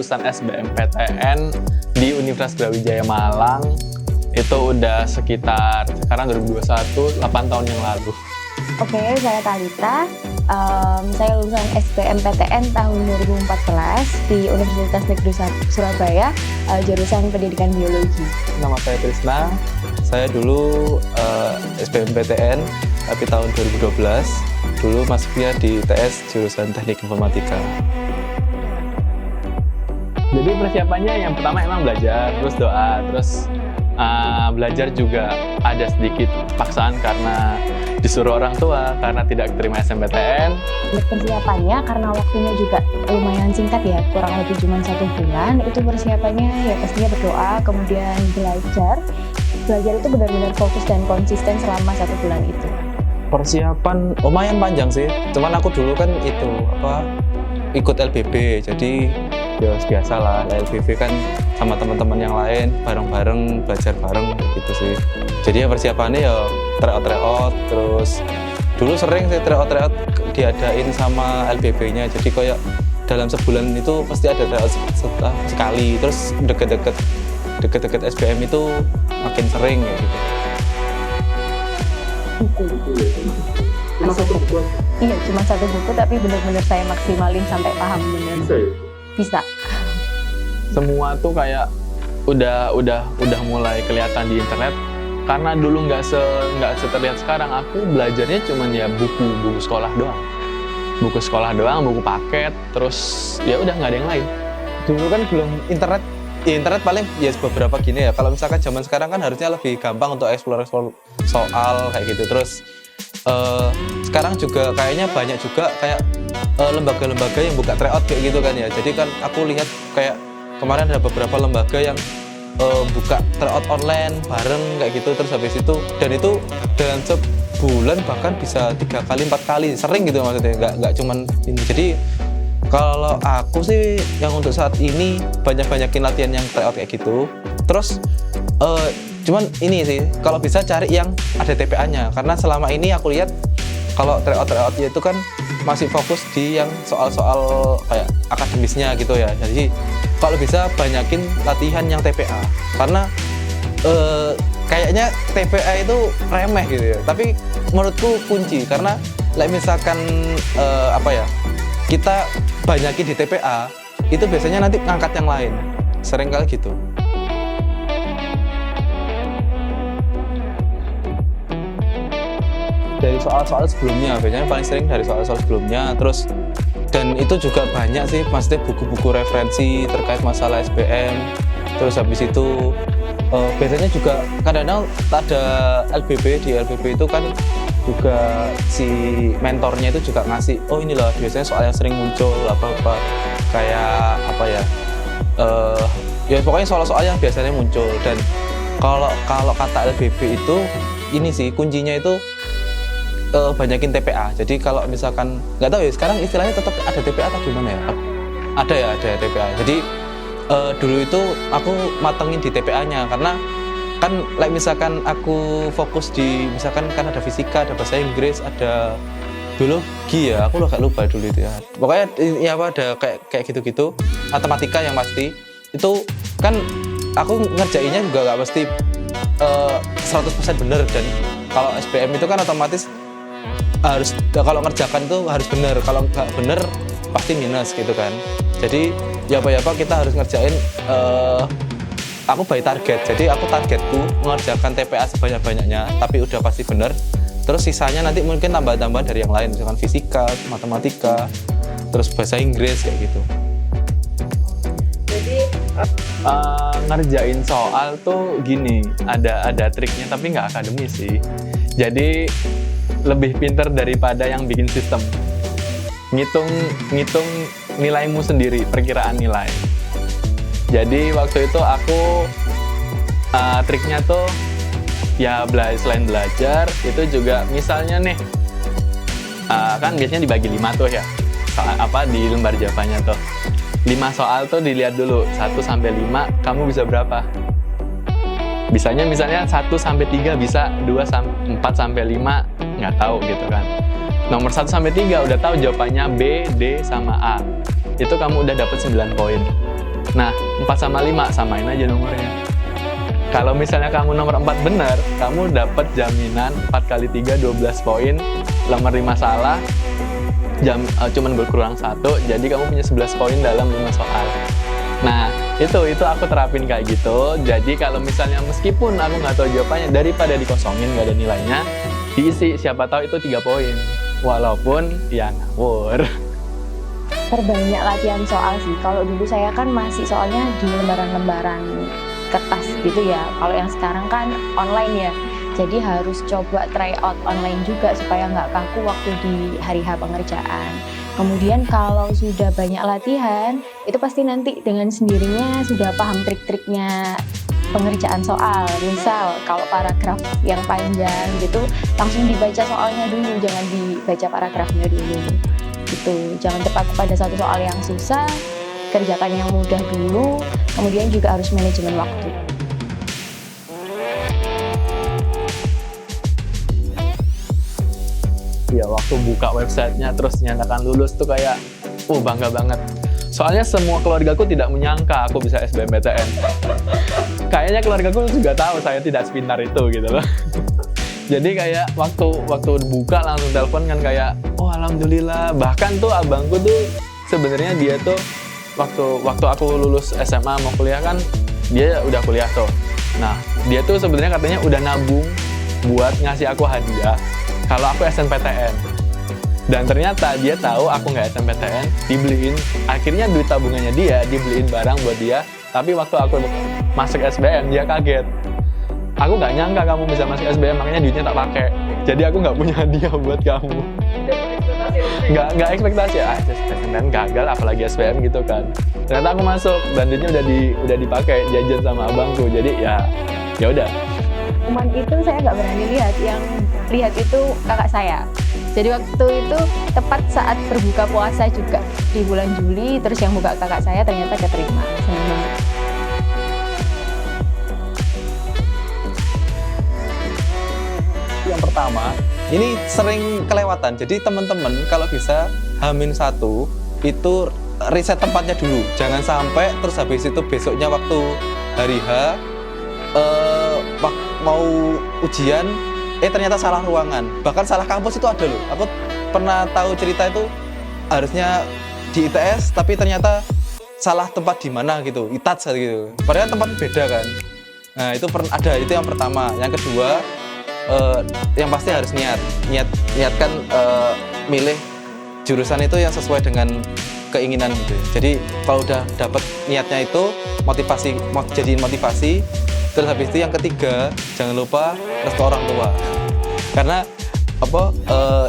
lulusan SBMPTN di Universitas Brawijaya Malang itu udah sekitar sekarang 2021, 8 tahun yang lalu. Oke, saya Talita. Saya lulusan SBMPTN tahun 2014 di Universitas Negeri Surabaya, jurusan Pendidikan Biologi. Nama saya Trisna. Saya dulu SBMPTN tapi tahun 2012. Dulu masuknya di TS jurusan Teknik Informatika. Jadi persiapannya yang pertama emang belajar, terus doa, terus belajar juga ada sedikit paksaan karena disuruh orang tua, karena tidak terima SNMPTN. Untuk persiapannya, karena waktunya juga lumayan singkat ya, kurang lebih cuma 1 bulan, itu persiapannya ya pastinya berdoa, kemudian belajar. Belajar itu benar-benar fokus dan konsisten selama 1 bulan itu. Persiapan lumayan panjang sih, cuman aku dulu kan ikut LBB, jadi ya biasa lah, LBB kan sama teman-teman yang lain bareng-bareng, belajar bareng gitu sih. Jadi ya persiapannya ya tryout, terus dulu sering sih tryout diadain sama LBB-nya, jadi kayak dalam sebulan itu pasti ada tryout sekali, terus deket-deket SBM itu makin sering ya gitu. Cuma 1 buku? Iya, cuma 1 buku, tapi benar-benar saya maksimalin sampai paham benar. Bisa ya? Bisa. Semua tuh kayak udah mulai kelihatan di internet, karena dulu nggak seterlihat sekarang. Aku belajarnya cuman ya buku sekolah doang, buku paket, terus ya udah nggak ada yang lain. Dulu kan belum internet paling ya beberapa gini ya. Kalau misalkan zaman sekarang kan harusnya lebih gampang untuk explore soal kayak gitu. Terus sekarang juga kayaknya banyak juga kayak lembaga-lembaga yang buka tryout kayak gitu kan ya. Jadi kan aku lihat kayak kemarin ada beberapa lembaga yang buka tryout online bareng kayak gitu. Terus habis itu, dan itu dalam sebulan bahkan bisa 3 kali 4 kali, sering gitu maksudnya, nggak cuman ini. Jadi kalau aku sih yang untuk saat ini banyakin latihan yang tryout kayak gitu. Terus cuman ini sih, kalau bisa cari yang ada TPA-nya, karena selama ini aku lihat kalau tryout-tryoutnya itu kan masih fokus di yang soal-soal kayak akademisnya gitu ya. Jadi kalau bisa banyakin latihan yang TPA, karena kayaknya TPA itu remeh gitu ya, tapi menurutku kunci, karena misalkan kita banyakin di TPA itu biasanya nanti ngangkat yang lain, sering kali gitu. Dari soal-soal sebelumnya, biasanya paling sering dari soal-soal sebelumnya. Terus dan itu juga banyak sih, maksudnya buku-buku referensi terkait masalah SBM. Terus habis itu biasanya juga kadang-kadang ada LBB, di LBB itu kan juga si mentornya itu juga ngasih, oh ini loh biasanya soal yang sering muncul apa-apa, kayak ya pokoknya soal-soal yang biasanya muncul. Dan kalau kata LBB itu ini sih kuncinya itu banyakin TPA. Jadi kalau misalkan nggak tahu ya sekarang istilahnya tetap ada TPA atau gimana ya? Ada TPA. Jadi dulu itu aku matengin di TPA-nya, karena kan misalkan aku fokus di, misalkan kan ada fisika, ada bahasa Inggris, ada biologi ya, aku agak lupa dulu itu ya. Pokoknya ya ada kayak gitu-gitu, matematika yang pasti. Itu kan aku ngerjainnya juga nggak mesti 100% bener, dan kalau SBM itu kan otomatis harus, kalau ngerjakan itu harus bener, kalau nggak bener pasti minus gitu kan. Jadi ya apa kita harus ngerjain aku by target, jadi aku targetku mengerjakan TPA sebanyak-banyaknya, tapi udah pasti bener. Terus sisanya nanti mungkin tambah-tambahan dari yang lain, misalkan fisika, matematika, terus bahasa Inggris kayak gitu. Jadi Ngerjain soal tuh gini, ada triknya tapi nggak akademis sih. Jadi lebih pinter daripada yang bikin sistem. Ngitung nilaimu sendiri, perkiraan nilai. Jadi waktu itu aku triknya tuh ya selain belajar itu juga misalnya nih kan biasanya dibagi 5 tuh ya, di lembar jawabannya tuh 5 soal tuh dilihat dulu 1 sampai 5 kamu bisa berapa. Bisanya misalnya 1 sampai 3 bisa, 4 sampai 5 nggak tahu gitu kan. Nomor 1 sampai 3 udah tahu jawabannya B, D sama A. Itu kamu udah dapat 9 poin. Nah, 4 sama 5 samain aja nomornya. Kalau misalnya kamu nomor 4 benar, kamu dapat jaminan 4 kali 3 12 poin. Nomor 5 salah, cuman berkurang 1, jadi kamu punya 11 poin dalam 5 soal. Nah, itu aku terapin kayak gitu. Jadi kalau misalnya meskipun aku nggak tahu jawabannya, daripada dikosongin nggak ada nilainya, diisi, siapa tahu itu 3 poin. Walaupun ya ngawur. Perbanyak latihan soal sih. Kalau dulu saya kan masih soalnya di lembaran-lembaran kertas gitu ya. Kalau yang sekarang kan online ya. Jadi harus coba try out online juga supaya nggak kaku waktu di hari H pengerjaan. Kemudian kalau sudah banyak latihan, itu pasti nanti dengan sendirinya sudah paham trik-triknya pengerjaan soal. Misal kalau paragraf yang panjang gitu, langsung dibaca soalnya dulu, jangan dibaca paragrafnya dulu. Gitu. Jangan terpaku pada satu soal yang susah, kerjakan yang mudah dulu, kemudian juga harus manajemen waktu. Ya waktu buka websitenya terus nyatakan lulus tuh kayak bangga banget. Soalnya semua keluargaku tidak menyangka aku bisa SBMPTN. Kayaknya keluargaku juga tahu saya tidak sepintar itu gitu loh. Jadi kayak waktu buka langsung telepon kan kayak alhamdulillah. Bahkan tuh abangku tuh sebenarnya dia tuh waktu aku lulus SMA mau kuliah kan dia udah kuliah tuh. Nah, dia tuh sebenarnya katanya udah nabung buat ngasih aku hadiah kalau aku SNPTN. Dan ternyata dia tahu aku nggak SNPTN, dibeliin, akhirnya duit tabungannya dia dibeliin barang buat dia. Tapi waktu aku masuk SBM dia kaget. Aku nggak nyangka kamu bisa masuk SBM, makanya duitnya tak pakai. Jadi aku nggak punya hadiah buat kamu. Nggak ekspektasi ya, SNPTN gagal apalagi SBM gitu kan. Ternyata aku masuk dan duitnya udah dipakai jajan sama abangku. Jadi ya udah. Pengumuman itu saya nggak berani lihat, yang lihat itu kakak saya. Jadi waktu itu tepat saat berbuka puasa juga di bulan Juli, terus yang buka kakak saya ternyata keterima. Senang banget. Yang pertama, ini sering kelewatan. Jadi teman-teman kalau bisa H-1 itu riset tempatnya dulu. Jangan sampai terus habis itu besoknya waktu hari H mau ujian ternyata salah ruangan, bahkan salah kampus itu ada loh. Aku pernah tahu cerita itu harusnya di ITS tapi ternyata salah tempat di mana gitu, ITATS gitu. Padahal tempat beda kan. Nah, itu ada, itu yang pertama. Yang kedua, yang pasti harus niatkan milih jurusan itu yang sesuai dengan keinginan gitu. Jadi kalau udah dapat niatnya itu jadiin motivasi. Terus habis itu yang ketiga, jangan lupa restu orang tua. Karena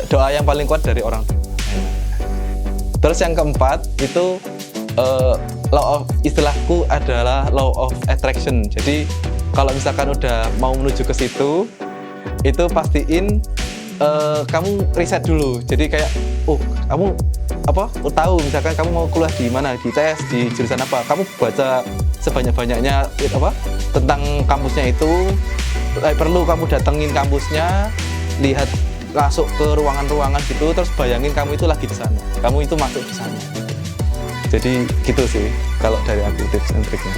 doa yang paling kuat dari orang tua. Terus yang keempat itu istilahku adalah law of attraction. Jadi kalau misalkan udah mau menuju ke situ, itu pastiin kamu riset dulu. Jadi kayak kamu tahu misalkan kamu mau kuliah di mana, di ITS, di jurusan apa, kamu baca sebanyak-banyaknya tentang kampusnya itu. Perlu kamu datengin kampusnya, lihat, masuk ke ruangan-ruangan gitu, terus bayangin kamu itu lagi di sana, kamu itu masuk di sana. Jadi gitu sih kalau dari aku tips and triknya.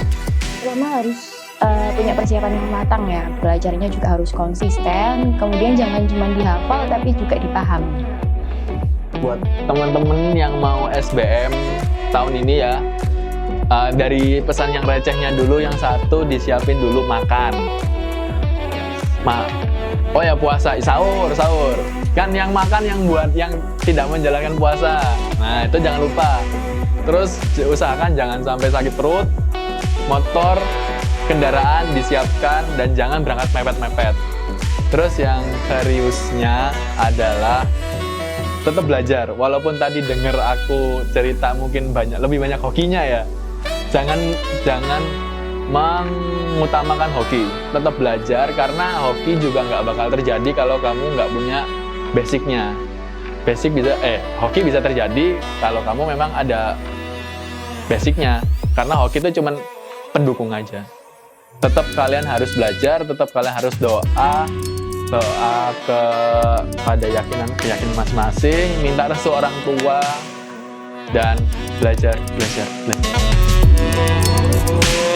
Pertama harus punya persiapan yang matang ya, belajarnya juga harus konsisten, kemudian jangan cuma dihafal tapi juga dipahami. Buat teman-teman yang mau SBM tahun ini ya, dari pesan yang recehnya dulu, yang satu disiapin dulu makan. Puasa, sahur. Kan yang makan yang buat yang tidak menjalankan puasa. Nah, itu jangan lupa. Terus usahakan jangan sampai sakit perut, motor, kendaraan disiapkan, dan jangan berangkat mepet-mepet. Terus yang seriusnya adalah tetap belajar. Walaupun tadi dengar aku cerita mungkin lebih banyak hokinya ya. Jangan mengutamakan hoki. Tetap belajar karena hoki juga nggak bakal terjadi kalau kamu nggak punya basicnya. Hoki bisa terjadi kalau kamu memang ada basicnya. Karena hoki itu cuman pendukung aja. Tetap kalian harus belajar, tetap kalian harus doa kepada keyakinan masing-masing, minta restu orang tua, dan belajar. Bye.